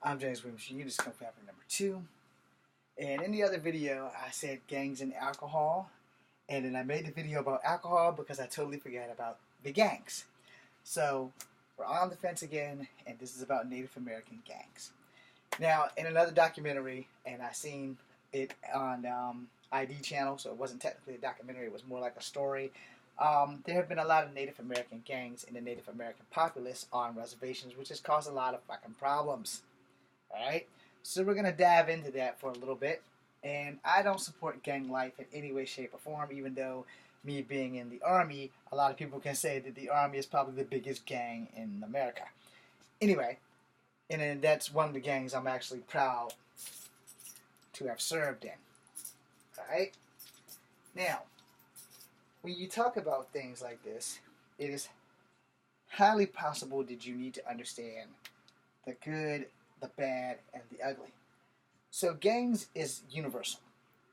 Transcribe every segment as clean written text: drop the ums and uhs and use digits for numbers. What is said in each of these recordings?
I'm James Williams. You just come fabric number 2. And in the other video, I said gangs and alcohol. And then I made the video about alcohol because I totally forgot about the gangs. So we're on the fence again, and this is about Native American gangs. Now, in another documentary, and I seen it on ID channel, so it wasn't technically a documentary, it was more like a story. There have been a lot of Native American gangs and the Native American populace on reservations, which has caused a lot of fucking problems. Alright? So we're going to dive into that for a little bit. And I don't support gang life in any way, shape, or form, even though me being in the Army, a lot of people can say that the Army is probably the biggest gang in America. Anyway, and then that's one of the gangs I'm actually proud to have served in. Alright? Now, when you talk about things like this, it is highly possible that you need to understand the good, the bad, and the ugly. So gangs is universal.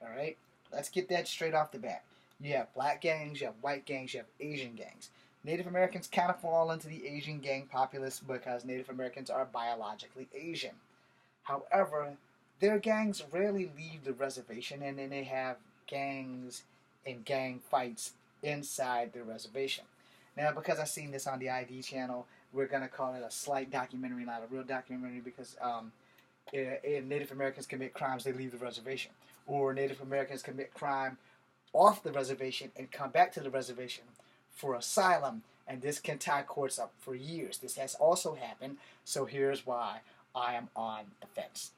Alright? Let's get that straight off the bat. You have black gangs, you have white gangs, you have Asian gangs. Native Americans kind of fall into the Asian gang populace because Native Americans are biologically Asian. However, their gangs rarely leave the reservation, and then they have gangs and gang fights inside the reservation. Now, because I've seen this on the ID channel, we're going to call it a slight documentary, not a real documentary, because Native Americans commit crimes, they leave the reservation. Or Native Americans commit crime off the reservation and come back to the reservation for asylum, and this can tie courts up for years. This has also happened, so here's why I am on the fence.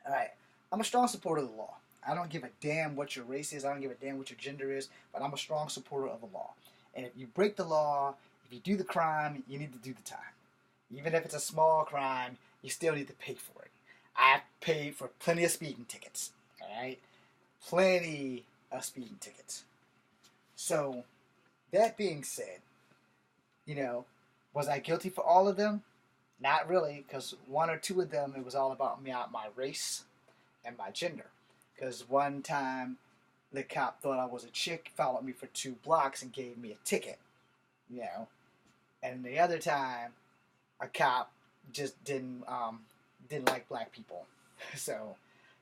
Alright, I'm a strong supporter of the law. I don't give a damn what your race is, I don't give a damn what your gender is, but I'm a strong supporter of the law. And if you break the law, if you do the crime, you need to do the time. Even if it's a small crime, you still need to pay for it. I've paid for plenty of speeding tickets. Alright? Plenty of speeding tickets. So, that being said, was I guilty for all of them? Not really, because one or two of them, it was all about my race and my gender. Because one time, the cop thought I was a chick, followed me for 2 blocks, and gave me a ticket. And the other time, a cop just didn't like black people. So,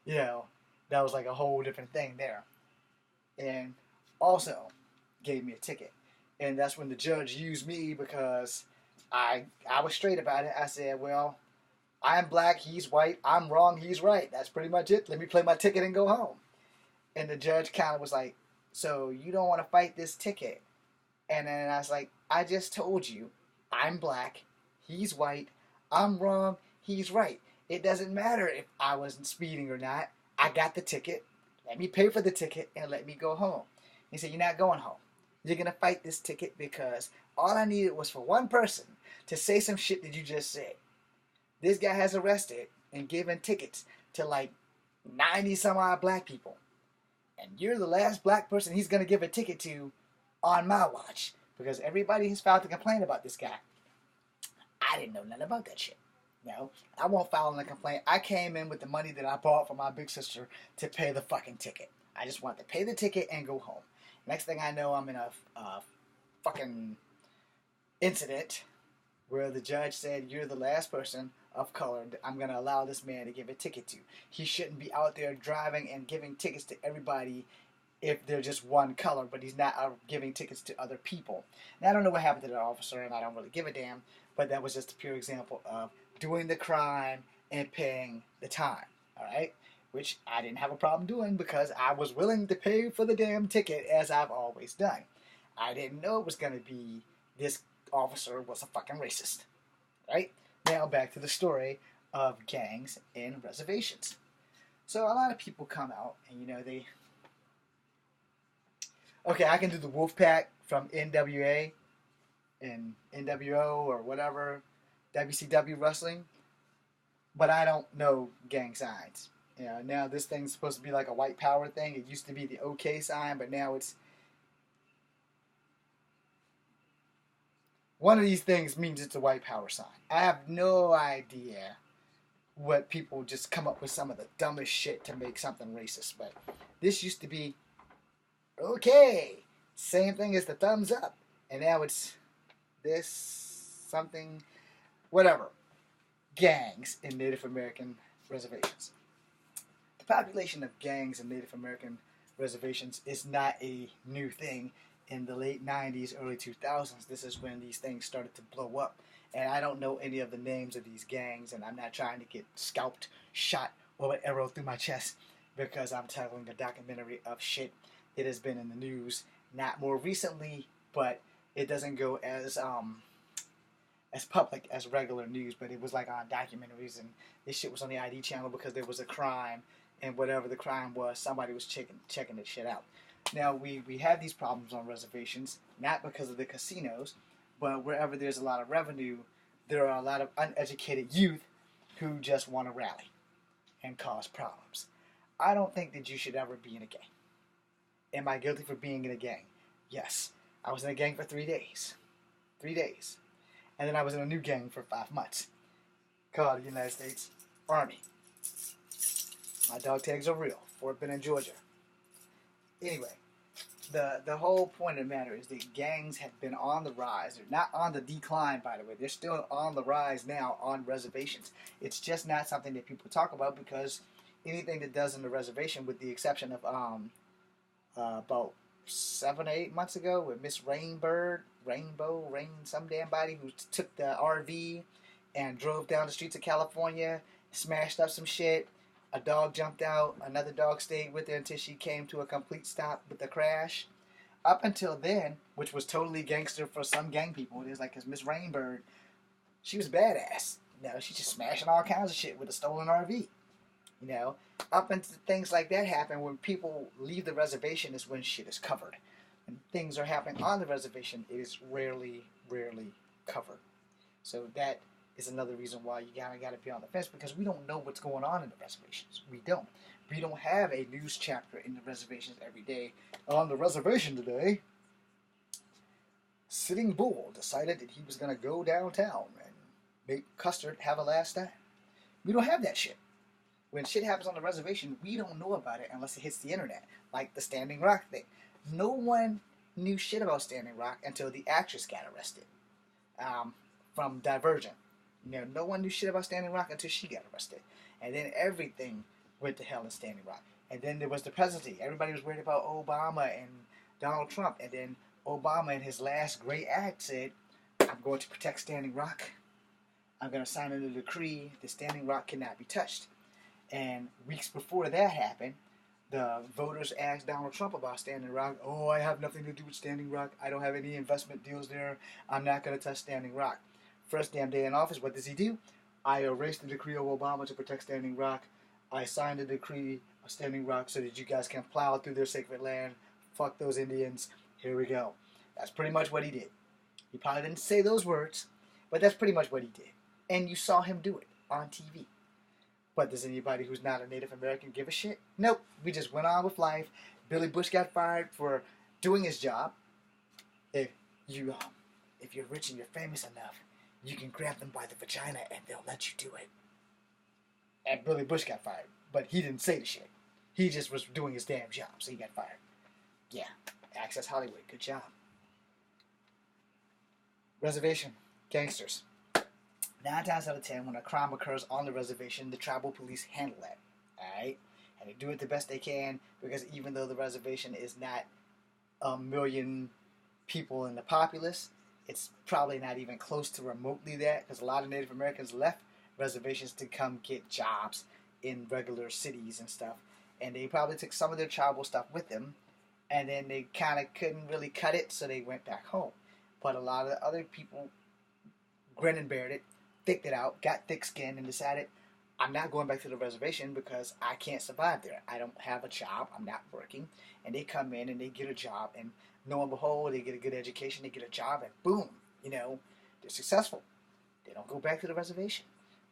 that was like a whole different thing there. And also gave me a ticket. And that's when the judge used me because I was straight about it. I said, well, I'm black, he's white, I'm wrong, he's right. That's pretty much it. Let me play my ticket and go home. And the judge kind of was like, so you don't want to fight this ticket? And then I was like, I just told you, I'm black, he's white, I'm wrong, he's right. It doesn't matter if I wasn't speeding or not. I got the ticket. Let me pay for the ticket and let me go home. He said, you're not going home. You're going to fight this ticket because all I needed was for one person to say some shit that you just said. This guy has arrested and given tickets to like 90 some odd black people. And you're the last black person he's going to give a ticket to on my watch. Because everybody has filed a complaint about this guy. I didn't know nothing about that shit. No, I won't file a complaint. I came in with the money that I bought from my big sister to pay the fucking ticket. I just wanted to pay the ticket and go home. Next thing I know, I'm in a fucking incident where the judge said, you're the last person of color that I'm going to allow this man to give a ticket to. He shouldn't be out there driving and giving tickets to everybody if they're just one color, but he's not giving tickets to other people. And I don't know what happened to that officer, and I don't really give a damn, but that was just a pure example of doing the crime and paying the time. Alright? Which I didn't have a problem doing because I was willing to pay for the damn ticket as I've always done. I didn't know it was going to be this officer was a fucking racist. Right? Now back to the story of gangs and reservations. So a lot of people come out and they... Okay, I can do the Wolfpack from NWA and NWO or whatever, WCW wrestling, but I don't know gang signs. Now this thing's supposed to be like a white power thing. It used to be the OK sign, but now it's... One of these things means it's a white power sign. I have no idea what people just come up with some of the dumbest shit to make something racist, but this used to be okay. Same thing as the thumbs up. And now it's this, something, whatever. gangs in Native American reservations. The population of gangs in Native American reservations is not a new thing. In the late 90s, early 2000s, this is when these things started to blow up. And I don't know any of the names of these gangs, and I'm not trying to get scalped, shot, or an arrow through my chest because I'm telling a documentary of shit that has been in the news, not more recently, but it doesn't go as public as regular news, but it was like on documentaries, and this shit was on the ID channel because there was a crime, and whatever the crime was, somebody was checking this shit out. Now, we have these problems on reservations, not because of the casinos, but wherever there's a lot of revenue, there are a lot of uneducated youth who just want to rally and cause problems. I don't think that you should ever be in a gang. Am I guilty for being in a gang? Yes. I was in a gang for 3 days. 3 days. And then I was in a new gang for 5 months. Called the United States Army. My dog tags are real. Fort Benning, Georgia. Anyway, the whole point of the matter is that gangs have been on the rise. They're not on the decline, by the way. They're still on the rise now on reservations. It's just not something that people talk about because anything that does in the reservation, with the exception of about 7 or 8 months ago with Miss Rainbird, some damn body who took the RV and drove down the streets of California, smashed up some shit. A dog jumped out. Another dog stayed with her until she came to a complete stop with the crash. Up until then, which was totally gangster for some gang people, it is like, because Miss Rainbird, she was badass. You know, she's just smashing all kinds of shit with a stolen RV. You know, up until things like that happen, when people leave the reservation is when shit is covered. When things are happening on the reservation, it is rarely covered. So that is another reason why you gotta be on the fence, because we don't know what's going on in the reservations. We don't. We don't have a news chapter in the reservations every day. On the reservation today, Sitting Bull decided that he was gonna go downtown and make Custard have a last time. We don't have that shit. When shit happens on the reservation, we don't know about it unless it hits the internet, like the Standing Rock thing. No one knew shit about Standing Rock until the actress got arrested from Divergent. You know, no one knew shit about Standing Rock until she got arrested. And then everything went to hell in Standing Rock. And then there was the presidency. Everybody was worried about Obama and Donald Trump. And then Obama, in his last great act, said, I'm going to protect Standing Rock. I'm going to sign a decree that Standing Rock cannot be touched. And weeks before that happened, the voters asked Donald Trump about Standing Rock. Oh, I have nothing to do with Standing Rock. I don't have any investment deals there. I'm not going to touch Standing Rock. First damn day in office, what does he do? I erased the decree of Obama to protect Standing Rock. I signed the decree of Standing Rock so that you guys can plow through their sacred land. Fuck those Indians. Here we go. That's pretty much what he did. He probably didn't say those words, but that's pretty much what he did. And you saw him do it on TV. But does anybody who's not a Native American give a shit? Nope. We just went on with life. Billy Bush got fired for doing his job. If you're rich and you're famous enough, you can grab them by the vagina and they'll let you do it. And Billy Bush got fired. But he didn't say the shit. He just was doing his damn job, so he got fired. Yeah. Access Hollywood. Good job. Reservation. Gangsters. 9 times out of 10, when a crime occurs on the reservation, the tribal police handle that. Alright? And they do it the best they can, because even though the reservation is not 1 million people in the populace, it's probably not even close to remotely that, because a lot of Native Americans left reservations to come get jobs in regular cities and stuff. And they probably took some of their tribal stuff with them, and then they kind of couldn't really cut it, so they went back home. But a lot of the other people grinned and bared it, thicked it out, got thick-skinned, and decided, I'm not going back to the reservation because I can't survive there. I don't have a job. I'm not working. And they come in and they get a job, and lo and behold, they get a good education, they get a job, and boom, you know, they're successful. They don't go back to the reservation.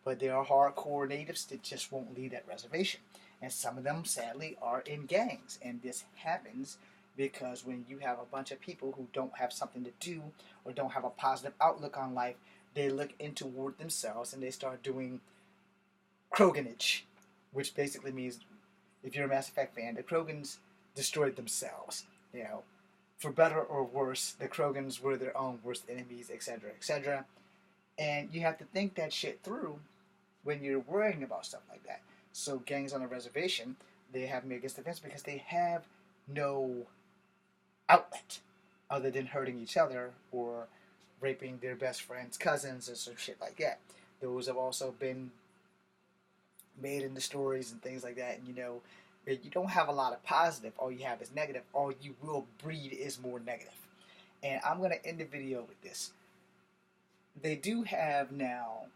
But there are hardcore natives that just won't leave that reservation. And some of them, sadly, are in gangs. And this happens because when you have a bunch of people who don't have something to do or don't have a positive outlook on life, they look toward themselves and they start doing Kroganage, which basically means, if you're a Mass Effect fan, the Krogans destroyed themselves. You know, for better or worse, the Krogans were their own worst enemies, etc., etc. And you have to think that shit through when you're worrying about stuff like that. So gangs on a reservation, they have me against the fence because they have no outlet other than hurting each other or raping their best friend's cousins or some shit like that. Those have also been made into stories and things like that. And you don't have a lot of positive. All you have is negative. All you will breed is more negative. And I'm going to end the video with this. They do have now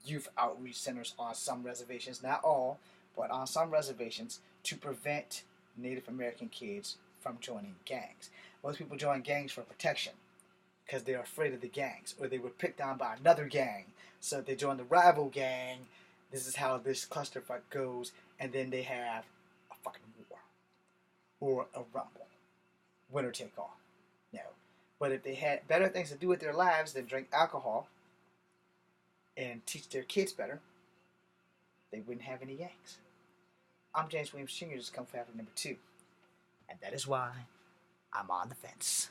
youth outreach centers on some reservations, not all, but on some reservations, to prevent Native American kids from joining gangs. Most people join gangs for protection because they're afraid of the gangs, or they were picked on by another gang, so they join the rival gang. This is how this clusterfuck goes, and then they have a fucking war or a rumble, winner take all. No, but if they had better things to do with their lives than drink alcohol and teach their kids better, they wouldn't have any gangs. I'm James Williams Jr. This is Kung Fu Number 2, and that is why I'm on the fence.